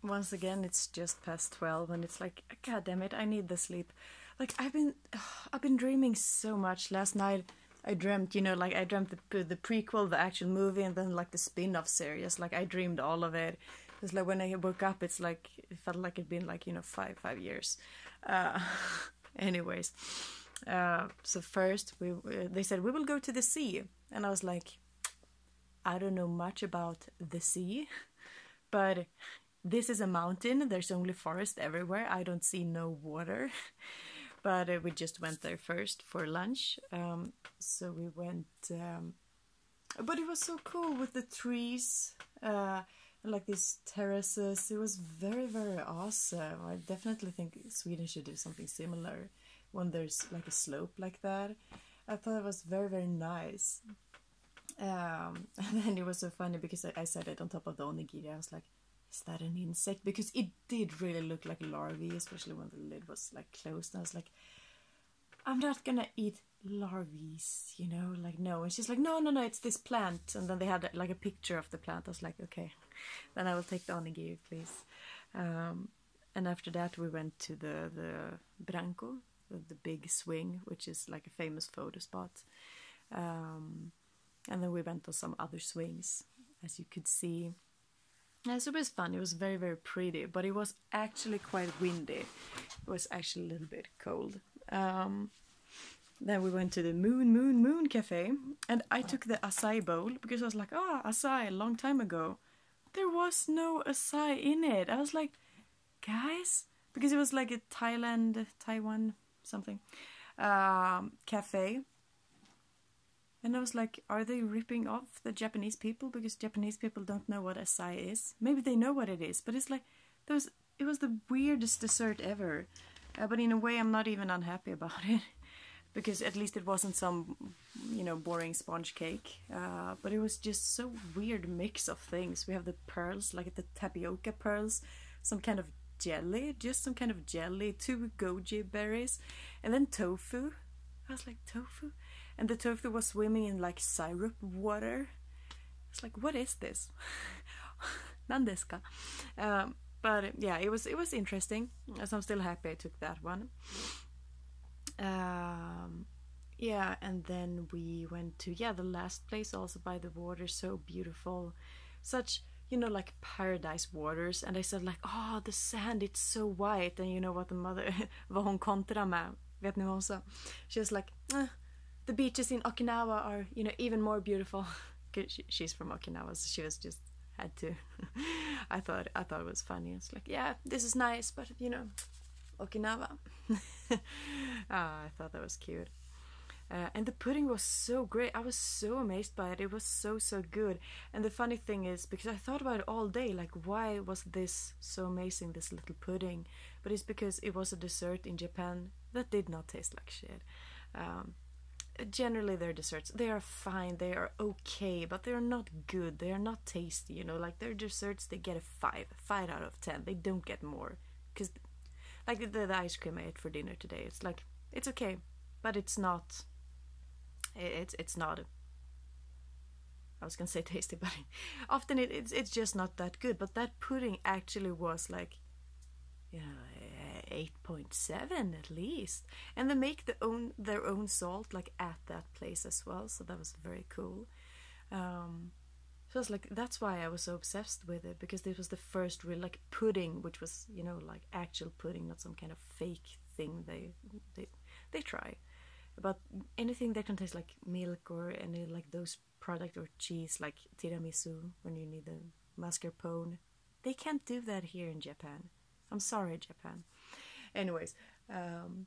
once again, it's just past 12, and it's like, God damn it, I need the sleep. Like I've been dreaming so much. Last night, I dreamt, like I dreamt the prequel, the actual movie, and then like the spin-off series. Like I dreamed all of it. It's like when I woke up, it's like it felt like it'd been like 5 years. Uh, anyways, so first they said we will go to the sea, and I was like, I don't know much about the sea, but this is a mountain. There's only forest everywhere. I don't see no water. But we just went there first for lunch. So we went, but it was so cool with the trees, like these terraces. It was very, very awesome. I definitely think Sweden should do something similar when there's like a slope like that. I thought it was very, very nice. And then it was so funny because I said it on top of the onigiri. I was like, is that an insect? Because it did really look like a larvae, especially when the lid was like closed. And I was like, I'm not gonna eat larvae, like no. And she's like, no, it's this plant. And then they had like a picture of the plant. I was like, okay, then I will take the onigiri, please. And after that, we went to the Branco, the big swing, which is like a famous photo spot. And then we went to some other swings, as you could see. So it was fun. It was very, very pretty, but it was actually quite windy. It was actually a little bit cold. Then we went to the Moon Cafe, and I took the acai bowl because I was like, acai, a long time ago. There was no acai in it. I was like, guys, because it was like a Taiwan something cafe. And I was like, are they ripping off the Japanese people? Because Japanese people don't know what acai is. Maybe they know what it is, but it's like, it was the weirdest dessert ever. But in a way, I'm not even unhappy about it. Because at least it wasn't some, boring sponge cake. But it was just so weird mix of things. We have the pearls, like the tapioca pearls, some kind of jelly, 2 goji berries, and then tofu. I was like, tofu? And the tofu was swimming in like syrup water. It's like, what is this? Nandeska. But yeah, it was interesting. So I'm still happy I took that one. Yeah, and then we went to the last place also by the water, so beautiful, such like paradise waters. And I said like, the sand, it's so white. And you know what the mother vad hon kontra med, vet ni vad hon sa? She was like, the beaches in Okinawa are even more beautiful. She's from Okinawa, so she was just had to. I thought it was funny. It's like, yeah, this is nice, but Okinawa. I thought that was cute. And the pudding was so great. I was so amazed by it. It was so good. And the funny thing is, because I thought about it all day, like, why was this so amazing, this little pudding? But it's because it was a dessert in Japan that did not taste like shit. Generally, their desserts, they are fine, they are okay, but they're not good. They are not tasty, like their desserts, they get a 5 out of 10. They don't get more. Because like the ice cream I ate for dinner today, it's like, it's okay, but it's not, it's not, I was gonna say tasty, but often it's just not that good. But that pudding actually was like, 8.7 at least. And they make their own salt like at that place as well, so that was very cool. So I was like, that's why I was so obsessed with it, because this was the first real like pudding, which was like actual pudding, not some kind of fake thing they try. But anything that contains like milk or any like those product or cheese, like tiramisu, when you need the mascarpone, they can't do that here in Japan. I'm sorry, Japan. Anyways, and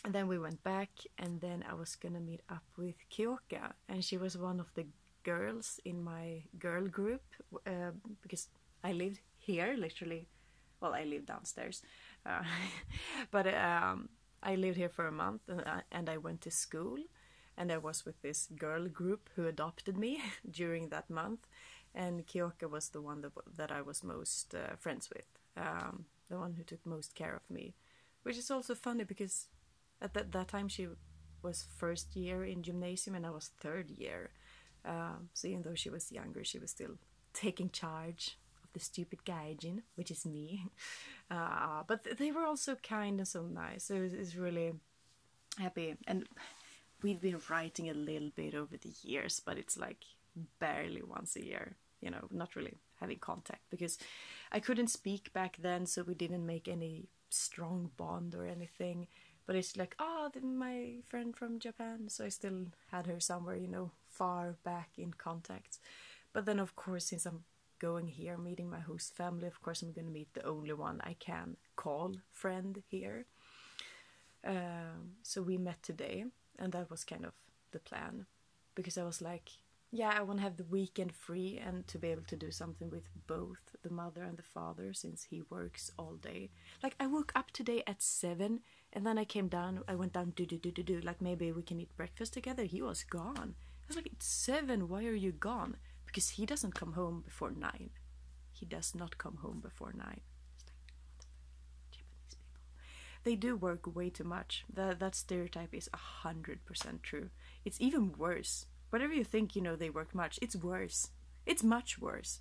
then we went back, and then I was gonna meet up with Kyoka, and she was one of the girls in my girl group, because I lived here, literally. Well, I lived downstairs, but I lived here for a month, and I went to school, and I was with this girl group who adopted me during that month, and Kyoka was the one that I was most friends with. The one who took most care of me, which is also funny because at that time she was first year in gymnasium and I was third year. So even though she was younger, she was still taking charge of the stupid gaijin, which is me. But they were also kind and so nice. So it's really happy. And we've been writing a little bit over the years, but it's like barely once a year, you know, not really having contact because I couldn't speak back then, so we didn't make any strong bond or anything. But it's like, my friend from Japan, so I still had her somewhere, you know, far back in contact. But then, of course, since I'm going here, meeting my host family, of course, I'm going to meet the only one I can call friend here. So we met today, and that was kind of the plan. Because I was like, yeah, I want to have the weekend free and to be able to do something with both the mother and the father since he works all day. Like, I woke up today at 7 and then I went down, like maybe we can eat breakfast together. He was gone. I was like, it's 7, why are you gone? Because he doesn't come home before 9. He does not come home before 9. It's like, what the fuck? Japanese people. They do work way too much. That stereotype is 100% true. It's even worse. Whatever you think, you know, they work much, it's worse. It's much worse.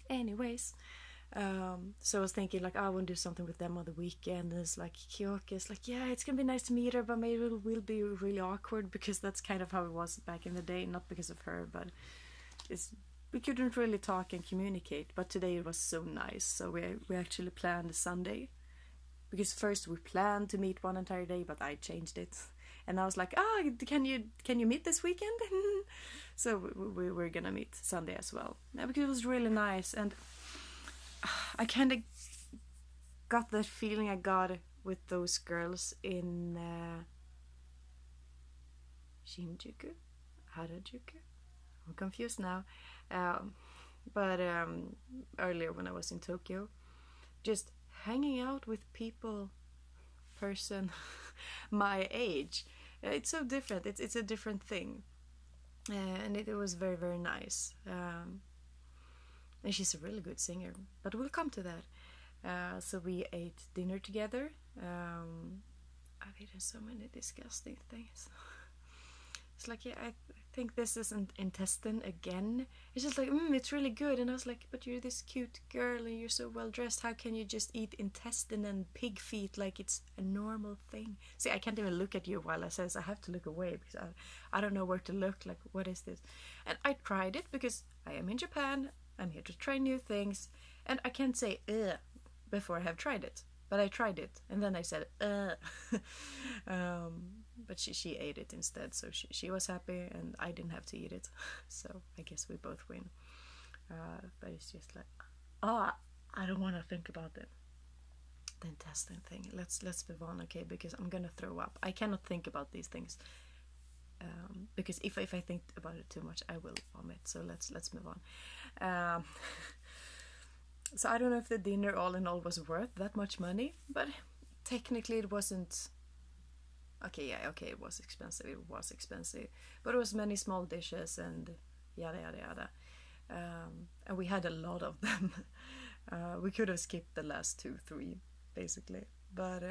Anyways, so I was thinking, like, I want to do something with them on the weekend. And it's like, Kyoka is like, yeah, it's going to be nice to meet her, but maybe it will be really awkward because that's kind of how it was back in the day. Not because of her, but we couldn't really talk and communicate. But today it was so nice. So we actually planned a Sunday. Because first we planned to meet one entire day, but I changed it. And I was like, can you meet this weekend? So we were gonna meet Sunday as well. Yeah, because it was really nice. And I kind of got that feeling I got with those girls in Shinjuku? Harajuku? I'm confused now. But earlier when I was in Tokyo, just hanging out with person my age. It's so different. It's a different thing. And it was very, very nice. And she's a really good singer. But we'll come to that. So we ate dinner together. I've eaten so many disgusting things. It's like, yeah, I think this is an intestine again. It's just like, it's really good. And I was like, but you're this cute girl and you're so well dressed. How can you just eat intestine and pig feet like it's a normal thing? See, I can't even look at you while I say this. I have to look away because I don't know where to look. Like, what is this? And I tried it because I am in Japan. I'm here to try new things. And I can't say, before I have tried it. But I tried it. And then I said, but she ate it instead, so she was happy and I didn't have to eat it. So I guess we both win. But it's just like, I don't want to think about the intestine thing. Let's move on, okay? Because I'm gonna throw up. I cannot think about these things because if I think about it too much, I will vomit. So let's move on. So I don't know if the dinner all in all was worth that much money, but technically it wasn't. Okay, it was expensive. But it was many small dishes and yada yada yada. And we had a lot of them. We could have skipped the last 2-3 basically. But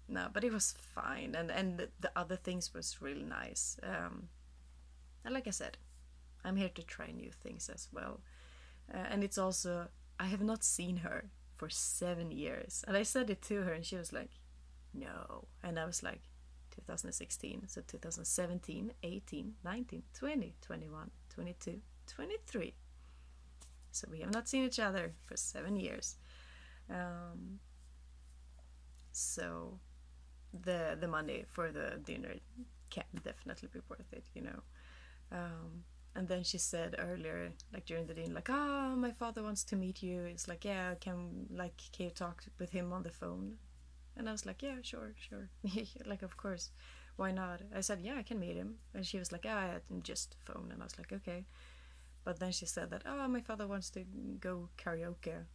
no, but it was fine. And the other things was really nice. And like I said, I'm here to try new things as well. And it's also, I have not seen her for 7 years. And I said it to her and she was like, no. And I was like, 2016, so 2017, 18, 19, 20, 21, 22, 23. So we have not seen each other for 7 years. So the money for the dinner can definitely be worth it, you know. And then she said earlier, like during the dinner, like, my father wants to meet you. It's like, yeah, can you talk with him on the phone? And I was like, yeah, sure. Like, of course, why not? I said, yeah, I can meet him. And she was like, just phone. And I was like, okay. But then she said that, my father wants to go karaoke.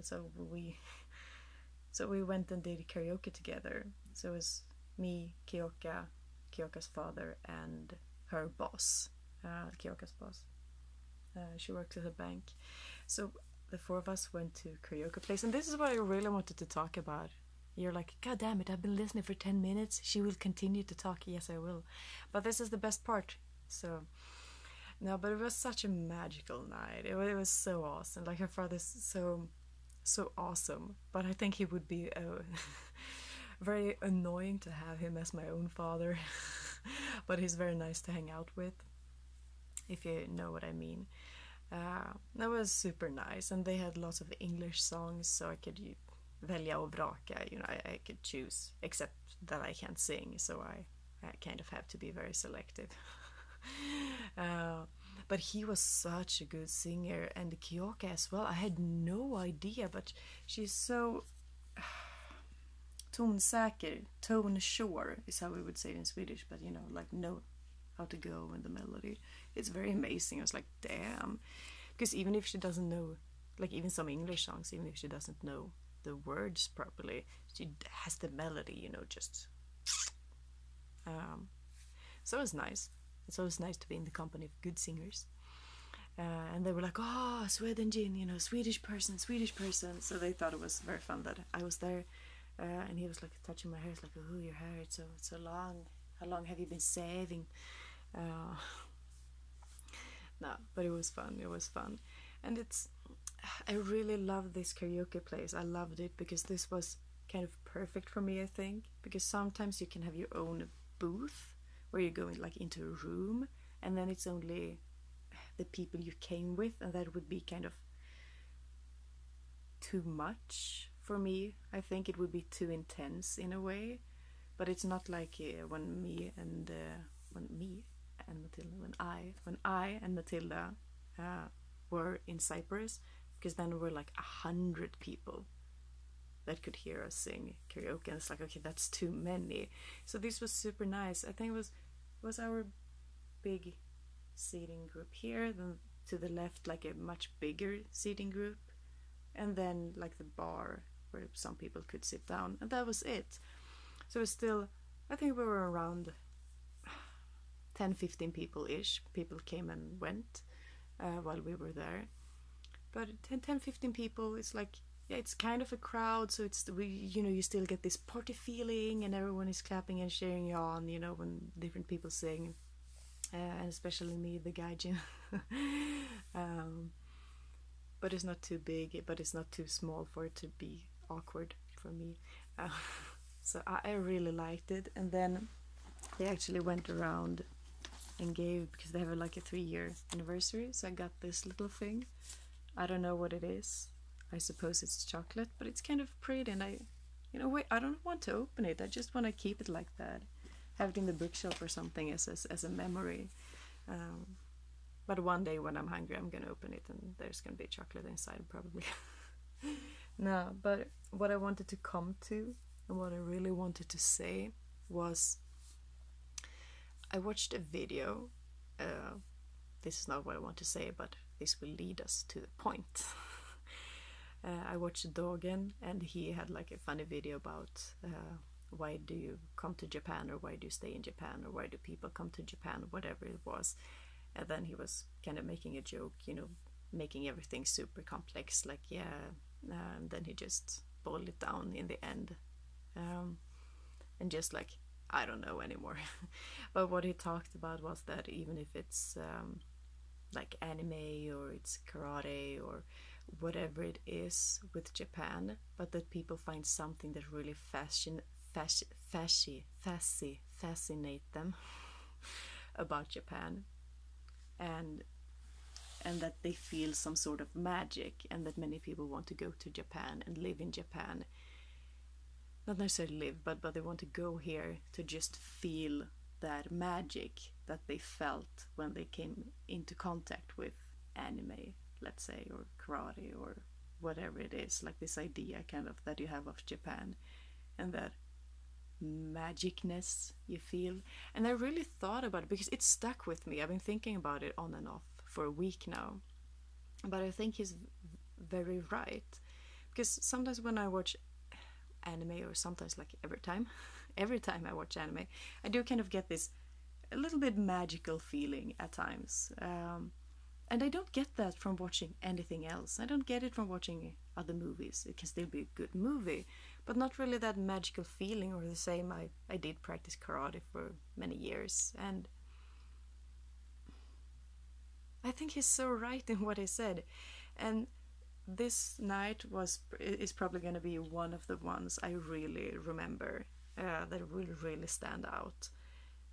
So we went and did karaoke together. So it was me, Kyoka's father, and her boss, Kyoka's boss. She works at a bank. So the 4 of us went to karaoke place. And this is what I really wanted to talk about. You're like, God damn it, I've been listening for 10 minutes. She will continue to talk. Yes, I will. But this is the best part. So No, but it was such a magical night. It was so awesome. Like her father's so awesome. But I think he would be very annoying to have him as my own father. But he's very nice to hang out with, if you know what I mean. That was super nice, and they had lots of English songs, so I could välja och vraka. You know, I could choose, except that I can't sing, so I kind of have to be very selective. But he was such a good singer, and Kyoka as well. I had no idea, but she's so tonsäker, tone sure is how we would say it in Swedish, but you know, like know how to go in the melody. It's very amazing. I was like, damn. Because even if she doesn't know, like even some English songs, even if she doesn't know the words properly, she has the melody, you know, just. So it was nice. It's always nice to be in the company of good singers. And they were like, oh, Sweden Jin, you know, Swedish person. So they thought it was very fun that I was there. And he was like touching my hair. He's like, oh, your hair, it's so long. How long have you been saving? No, but it was fun. And I really love this karaoke place. I loved it because this was kind of perfect for me, I think. Because sometimes you can have your own booth where you go like into a room, and then it's only the people you came with, and that would be kind of too much for me. I think it would be too intense in a way, but it's not like when I and Matilda were in Cyprus, because then we were like 100 people that could hear us sing karaoke, and it's like, okay, that's too many. So this was super nice. I think it was our big seating group here, then to the left like a much bigger seating group, and then like the bar where some people could sit down, and that was it. So it's still, I think we were around 10-15 people-ish. People came and went while we were there, but 10-15 people, it's like, yeah, it's kind of a crowd, so you still get this party feeling, and everyone is clapping and cheering you on, you know, when different people sing, and especially me, the gaijin. But it's not too big, but it's not too small for it to be awkward for me. So I really liked it. And then they actually went around and gave, because they have like a 3-year anniversary, so I got this little thing. I don't know what it is. I suppose it's chocolate, but it's kind of pretty, and I don't want to open it. I just want to keep it like that, have it in the bookshelf or something as a memory. But one day when I'm hungry, I'm gonna open it, and there's gonna be chocolate inside probably. No, but what I wanted to come to, and what I really wanted to say, was I watched a video. This is not what I want to say, but this will lead us to the point. I watched Dogen, and he had like a funny video about why do you come to Japan, or why do you stay in Japan, or why do people come to Japan, whatever it was. And then he was kind of making a joke, you know, making everything super complex, like, yeah, and then he just boiled it down in the end, and just like, I don't know anymore. But what he talked about was that even if it's like anime or it's karate or whatever it is with Japan, but that people find something that really fascinate them about Japan, and that they feel some sort of magic, and that many people want to go to Japan and live in Japan. Not necessarily live, but they want to go here to just feel that magic that they felt when they came into contact with anime, let's say, or karate, or whatever it is, like this idea kind of that you have of Japan, and that magicness you feel. And I really thought about it because it stuck with me. I've been thinking about it on and off for a week now, but I think he's very right, because sometimes when I watch anime, or sometimes like every time I watch anime, I do kind of get this a little bit magical feeling at times, and I don't get that from watching anything else. I don't get it from watching other movies. It can still be a good movie, but not really that magical feeling, or the same. I did practice karate for many years, and I think he's so right in what he said. And this night is probably going to be one of the ones I really remember, that will really stand out,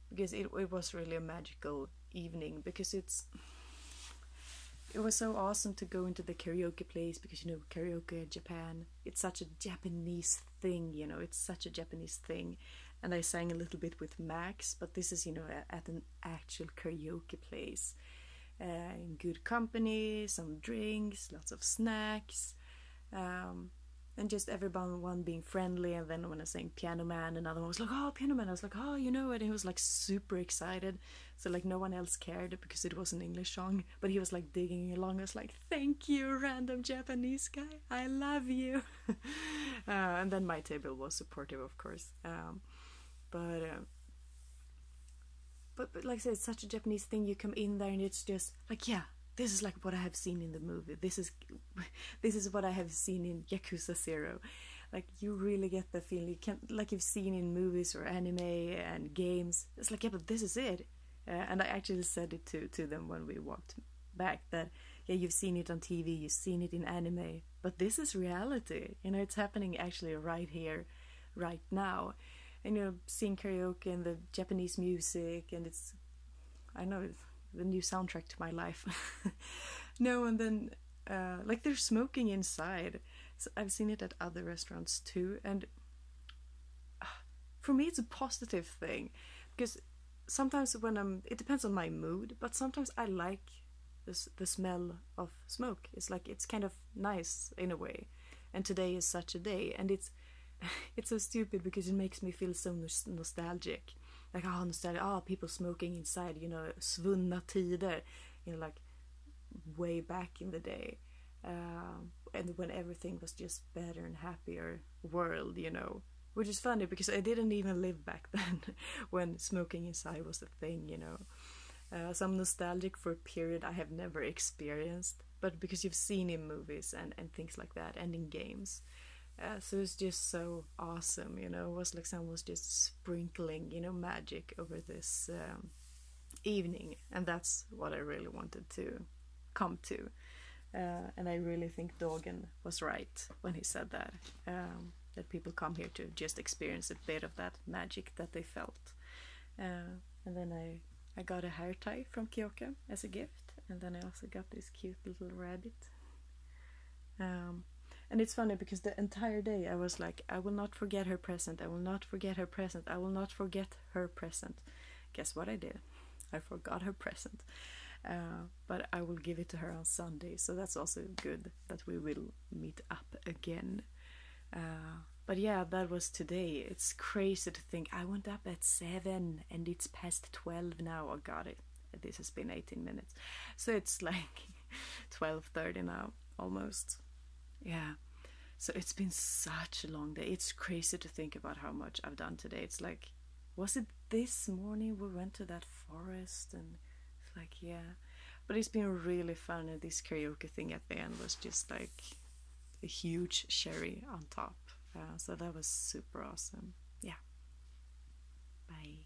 because it was really a magical evening, because it was so awesome to go into the karaoke place, because karaoke in Japan, it's such a Japanese thing, it's such a Japanese thing. And I sang a little bit with Max, but this is at an actual karaoke place, in good company, some drinks, lots of snacks, and just everyone being friendly. And then when I sang Piano Man, another one was like, "Oh, Piano Man!" I was like, "Oh, you know it." And he was like super excited. So like no one else cared because it was an English song, but he was like digging along. I was like, "Thank you, random Japanese guy. I love you." And then my table was supportive, of course. But like I said, it's such a Japanese thing. You come in there and it's just like, yeah, this is like what I have seen in the movie. This is what I have seen in Yakuza 0. Like, you really get the feeling you can, like you've seen in movies or anime and games. It's like, yeah, but this is it. And I actually said it to them when we walked back, that yeah, you've seen it on TV, you've seen it in anime, but this is reality. It's happening actually right here, right now. And seeing karaoke and the Japanese music, and I know, the new soundtrack to my life. No, and then like they're smoking inside. So I've seen it at other restaurants too, and for me it's a positive thing, because sometimes it depends on my mood, but sometimes I like the smell of smoke. It's kind of nice in a way, and today is such a day, and it's so stupid because it makes me feel so nostalgic. Like, nostalgia, people smoking inside, svunna tider, like way back in the day, and when everything was just better and happier world, which is funny because I didn't even live back then when smoking inside was a thing, so I'm nostalgic for a period I have never experienced, but because you've seen in movies and things like that, and in games. So it's just so awesome, It was like someone was just sprinkling, magic over this evening, and that's what I really wanted to come to. And I really think Dogen was right when he said that, that people come here to just experience a bit of that magic that they felt. And then I got a hair tie from Kyoka as a gift, and then I also got this cute little rabbit. And it's funny because the entire day I was like, I will not forget her present, I will not forget her present, I will not forget her present. Guess what I did? I forgot her present. But I will give it to her on Sunday, so that's also good that we will meet up again. But yeah, that was today. It's crazy to think I went up at 7 and it's past 12 now. Oh god, this has been 18 minutes. So it's like 12:30 now, almost. Yeah. So it's been such a long day. It's crazy to think about how much I've done today. It's like, was it this morning we went to that forest? And it's like, yeah. But it's been really fun, and this karaoke thing at the end was just like a huge cherry on top. So that was super awesome. Yeah. Bye.